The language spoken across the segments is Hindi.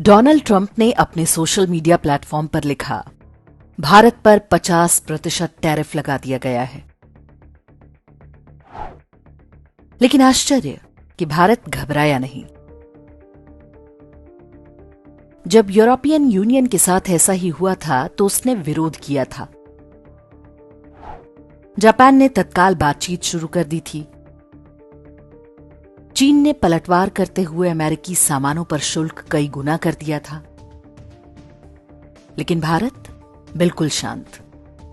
डोनाल्ड ट्रंप ने अपने सोशल मीडिया प्लेटफॉर्म पर लिखा, भारत पर 50% टैरिफ लगा दिया गया है। लेकिन आश्चर्य कि भारत घबराया नहीं। जब यूरोपियन यूनियन के साथ ऐसा ही हुआ था तो उसने विरोध किया था। जापान ने तत्काल बातचीत शुरू कर दी थी। चीन ने पलटवार करते हुए अमेरिकी सामानों पर शुल्क कई गुना कर दिया था। लेकिन भारत बिल्कुल शांत,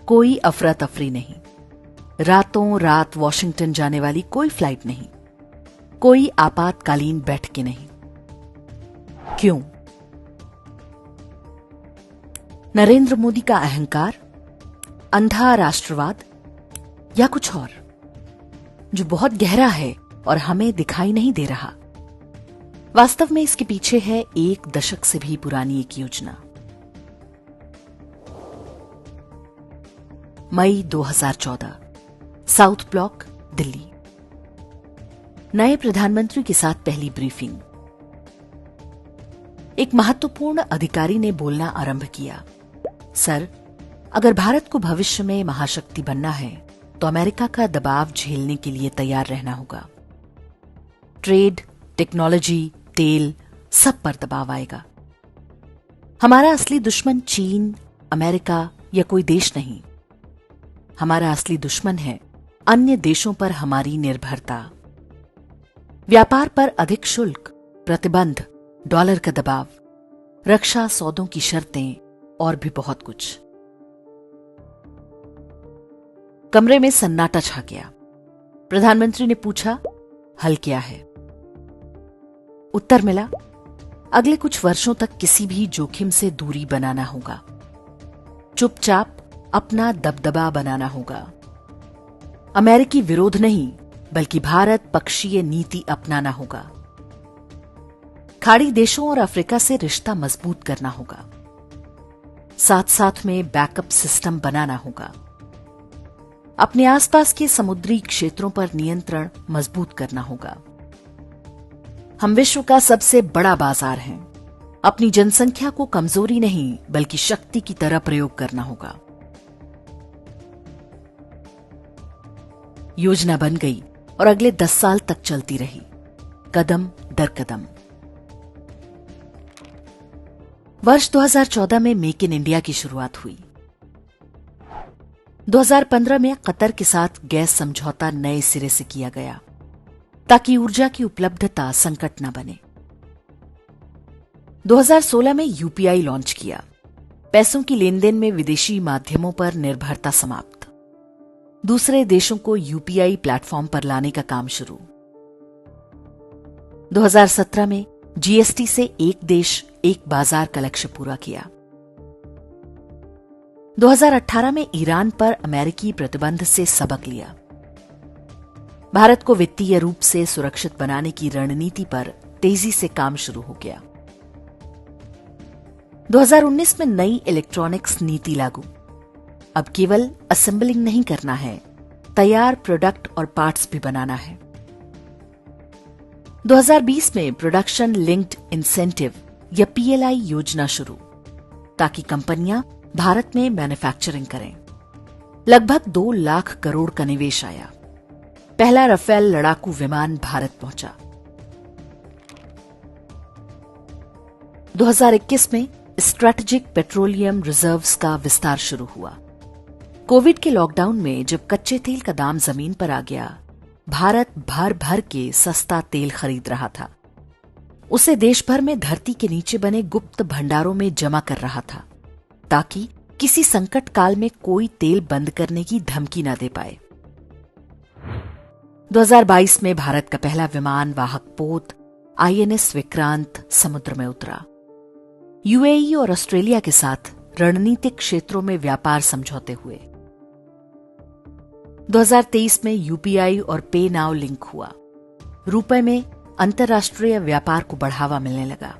कोई अफरा तफरी नहीं, रातों रात वॉशिंगटन जाने वाली कोई फ्लाइट नहीं, कोई आपातकालीन बैठकें नहीं। क्यों? नरेंद्र मोदी का अहंकार, अंधा राष्ट्रवाद या कुछ और जो बहुत गहरा है और हमें दिखाई नहीं दे रहा। वास्तव में इसके पीछे है 1 दशक से भी पुरानी एक योजना। मई 2014, साउथ ब्लॉक, दिल्ली। नए प्रधानमंत्री के साथ पहली ब्रीफिंग। एक महत्वपूर्ण अधिकारी ने बोलना आरंभ किया, सर, अगर भारत को भविष्य में महाशक्ति बनना है तो अमेरिका का दबाव झेलने के लिए तैयार रहना होगा। ट्रेड, टेक्नोलॉजी, तेल, सब पर दबाव आएगा। हमारा असली दुश्मन चीन, अमेरिका या कोई देश नहीं। हमारा असली दुश्मन है अन्य देशों पर हमारी निर्भरता। व्यापार पर अधिक शुल्क, प्रतिबंध, डॉलर का दबाव, रक्षा सौदों की शर्तें और भी बहुत कुछ। कमरे में सन्नाटा छा गया। प्रधानमंत्री ने पूछा, हल क्या है? उत्तर मिला, अगले कुछ वर्षों तक किसी भी जोखिम से दूरी बनाना होगा। चुपचाप अपना दबदबा बनाना होगा। अमेरिकी विरोध नहीं, बल्कि भारत पक्षीय नीति अपनाना होगा। खाड़ी देशों और अफ्रीका से रिश्ता मजबूत करना होगा। साथ साथ में बैकअप सिस्टम बनाना होगा। अपने आसपास के समुद्री क्षेत्रों पर नियंत्रण मजबूत करना होगा। हम विश्व का सबसे बड़ा बाजार हैं। अपनी जनसंख्या को कमजोरी नहीं बल्कि शक्ति की तरह प्रयोग करना होगा। योजना बन गई और अगले 10 साल तक चलती रही, कदम दर कदम। वर्ष 2014 में मेक इन इंडिया की शुरुआत हुई। 2015 में कतर के साथ गैस समझौता नए सिरे से किया गया ताकि ऊर्जा की उपलब्धता संकट न बने। 2016 में यूपीआई लॉन्च किया। पैसों की लेनदेन में विदेशी माध्यमों पर निर्भरता समाप्त। दूसरे देशों को यूपीआई प्लेटफॉर्म पर लाने का काम शुरू। 2017 में जीएसटी से एक देश एक बाजार का लक्ष्य पूरा किया। 2018 में ईरान पर अमेरिकी प्रतिबंध से सबक लिया। भारत को वित्तीय रूप से सुरक्षित बनाने की रणनीति पर तेजी से काम शुरू हो गया। 2019 में नई इलेक्ट्रॉनिक्स नीति लागू। अब केवल असेंबलिंग नहीं करना है, तैयार प्रोडक्ट और पार्ट्स भी बनाना है। 2020 में प्रोडक्शन लिंक्ड इंसेंटिव या पीएलआई योजना शुरू, ताकि कंपनियां भारत में मैन्युफैक्चरिंग करें। लगभग 2 लाख करोड़ का निवेश आया। पहला राफेल लड़ाकू विमान भारत पहुंचा। 2021 में स्ट्रेटेजिक पेट्रोलियम रिजर्व्स का विस्तार शुरू हुआ। कोविड के लॉकडाउन में जब कच्चे तेल का दाम जमीन पर आ गया, भारत भर भर के सस्ता तेल खरीद रहा था। उसे देश भर में धरती के नीचे बने गुप्त भंडारों में जमा कर रहा था, ताकि किसी संकट काल में कोई तेल बंद करने की धमकी न दे पाए। 2022 में भारत का पहला विमान वाहक पोत आईएनएस विक्रांत समुद्र में उतरा। यूएई और ऑस्ट्रेलिया के साथ रणनीतिक क्षेत्रों में व्यापार समझौते हुए। 2023 में यूपीआई और पे नाउ लिंक हुआ। रुपए में अंतर्राष्ट्रीय व्यापार को बढ़ावा मिलने लगा।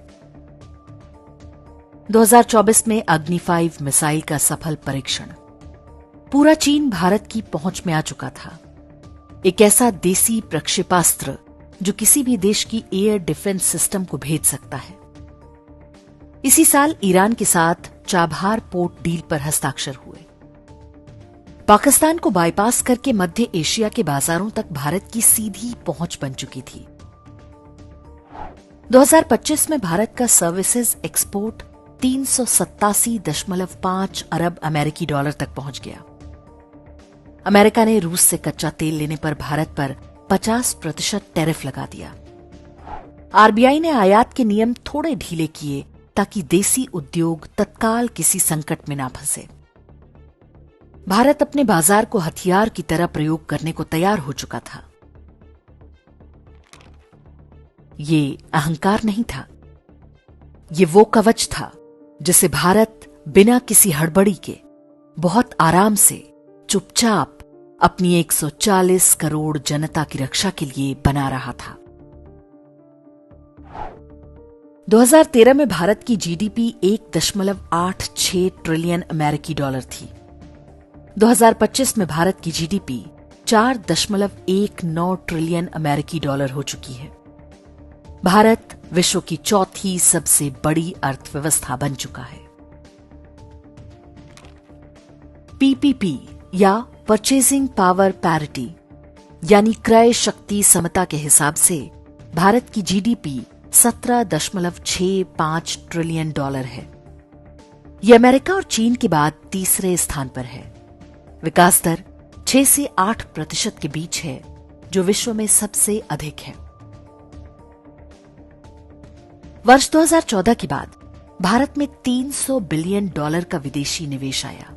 2024 में अग्नि 5 मिसाइल का सफल परीक्षण। पूरा चीन भारत की पहुंच में आ चुका था। एक ऐसा देसी प्रक्षेपास्त्र जो किसी भी देश की एयर डिफेंस सिस्टम को भेद सकता है। इसी साल ईरान के साथ चाबहार पोर्ट डील पर हस्ताक्षर हुए। पाकिस्तान को बाईपास करके मध्य एशिया के बाजारों तक भारत की सीधी पहुंच बन चुकी थी। 2025 में भारत का सर्विसेज एक्सपोर्ट 387.5 अरब अमेरिकी डॉलर तक पहुंच गया। अमेरिका ने रूस से कच्चा तेल लेने पर भारत पर 50% टैरिफ लगा दिया। आरबीआई ने आयात के नियम थोड़े ढीले किए ताकि देसी उद्योग तत्काल किसी संकट में ना फंसे। भारत अपने बाजार को हथियार की तरह प्रयोग करने को तैयार हो चुका था। ये अहंकार नहीं था, ये वो कवच था जिसे भारत बिना किसी हड़बड़ी के बहुत आराम से चुपचाप अपनी 140 करोड़ जनता की रक्षा के लिए बना रहा था। 2013 में भारत की जीडीपी 1.86 ट्रिलियन अमेरिकी डॉलर थी। 2025 में भारत की जीडीपी 4.19 ट्रिलियन अमेरिकी डॉलर हो चुकी है। भारत विश्व की चौथी सबसे बड़ी अर्थव्यवस्था बन चुका है। पीपीपी या परचेजिंग पावर पैरिटी यानी क्रय शक्ति समता के हिसाब से भारत की जीडीपी 17.65 ट्रिलियन डॉलर है। यह अमेरिका और चीन के बाद तीसरे स्थान पर है। विकास दर 6 से 8% के बीच है, जो विश्व में सबसे अधिक है। वर्ष 2014 के बाद भारत में 300 बिलियन डॉलर का विदेशी निवेश आया,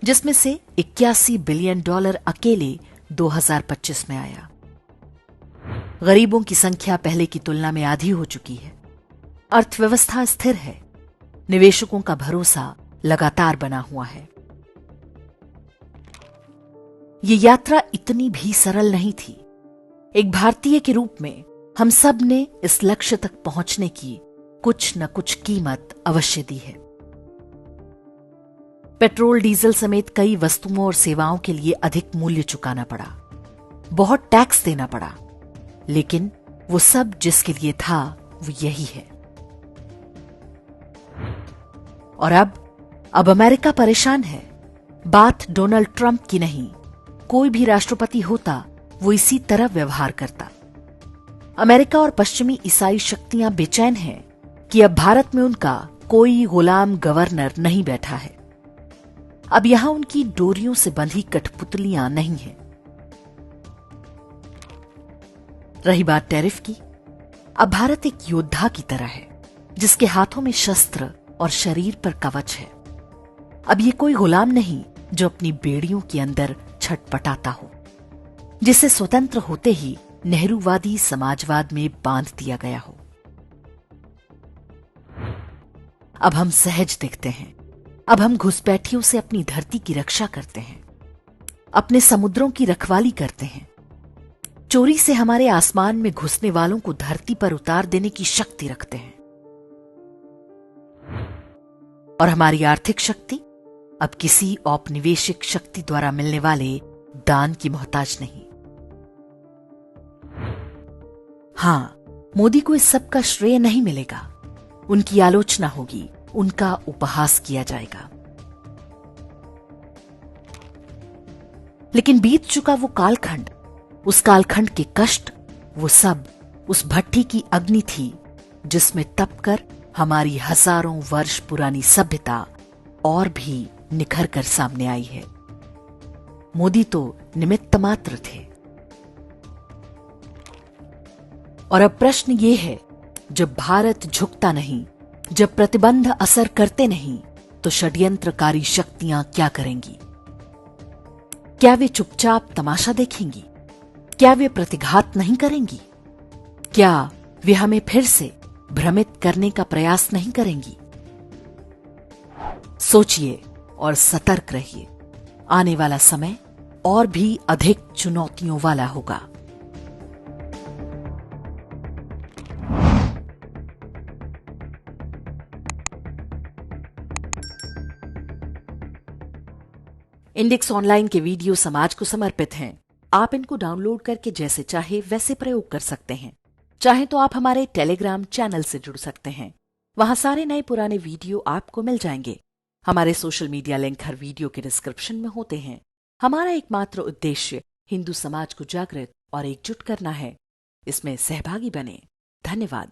जिसमें से 81 बिलियन डॉलर अकेले 2025 में आया। गरीबों की संख्या पहले की तुलना में आधी हो चुकी है। अर्थव्यवस्था स्थिर है। निवेशकों का भरोसा लगातार बना हुआ है। ये यात्रा इतनी भी सरल नहीं थी। एक भारतीय के रूप में हम सब ने इस लक्ष्य तक पहुंचने की कुछ न कुछ कीमत अवश्य दी है। पेट्रोल, डीजल समेत कई वस्तुओं और सेवाओं के लिए अधिक मूल्य चुकाना पड़ा, बहुत टैक्स देना पड़ा, लेकिन वो सब जिसके लिए था वो यही है। और अब अमेरिका परेशान है। बात डोनाल्ड ट्रंप की नहीं, कोई भी राष्ट्रपति होता वो इसी तरह व्यवहार करता। अमेरिका और पश्चिमी ईसाई शक्तियां बेचैन हैं कि अब भारत में उनका कोई गुलाम गवर्नर नहीं बैठा है। अब यहां उनकी डोरियों से बंधी कठपुतलियां नहीं हैं। रही बात टैरिफ की, अब भारत एक योद्धा की तरह है, जिसके हाथों में शस्त्र और शरीर पर कवच है। अब ये कोई गुलाम नहीं जो अपनी बेड़ियों के अंदर छटपटाता हो, जिसे स्वतंत्र होते ही नेहरूवादी समाजवाद में बांध दिया गया हो। अब हम सहज दिखते हैं। अब हम घुसपैठियों से अपनी धरती की रक्षा करते हैं, अपने समुद्रों की रखवाली करते हैं। चोरी से हमारे आसमान में घुसने वालों को धरती पर उतार देने की शक्ति रखते हैं। और हमारी आर्थिक शक्ति अब किसी औपनिवेशिक शक्ति द्वारा मिलने वाले दान की मोहताज नहीं। हां, मोदी को इस सब का श्रेय नहीं मिलेगा। उनकी आलोचना होगी, उनका उपहास किया जाएगा। लेकिन बीत चुका वो कालखंड, उस कालखंड के कष्ट, वो सब उस भट्ठी की अग्नि थी जिसमें तपकर हमारी हजारों वर्ष पुरानी सभ्यता और भी निखर कर सामने आई है। मोदी तो निमित्त मात्र थे। और अब प्रश्न ये है, जब भारत झुकता नहीं, जब प्रतिबंध असर करते नहीं, तो षड्यंत्रकारी शक्तियां क्या करेंगी? क्या वे चुपचाप तमाशा देखेंगी? क्या वे प्रतिघात नहीं करेंगी? क्या वे हमें फिर से भ्रमित करने का प्रयास नहीं करेंगी? सोचिए और सतर्क रहिए। आने वाला समय और भी अधिक चुनौतियों वाला होगा। इंडेक्स ऑनलाइन के वीडियो समाज को समर्पित हैं। आप इनको डाउनलोड करके जैसे चाहे वैसे प्रयोग कर सकते हैं। चाहे तो आप हमारे टेलीग्राम चैनल से जुड़ सकते हैं। वहां सारे नए पुराने वीडियो आपको मिल जाएंगे। हमारे सोशल मीडिया लिंक हर वीडियो के डिस्क्रिप्शन में होते हैं। हमारा एकमात्र उद्देश्य हिंदू समाज को जागृत और एकजुट करना है। इसमें सहभागी बने। धन्यवाद।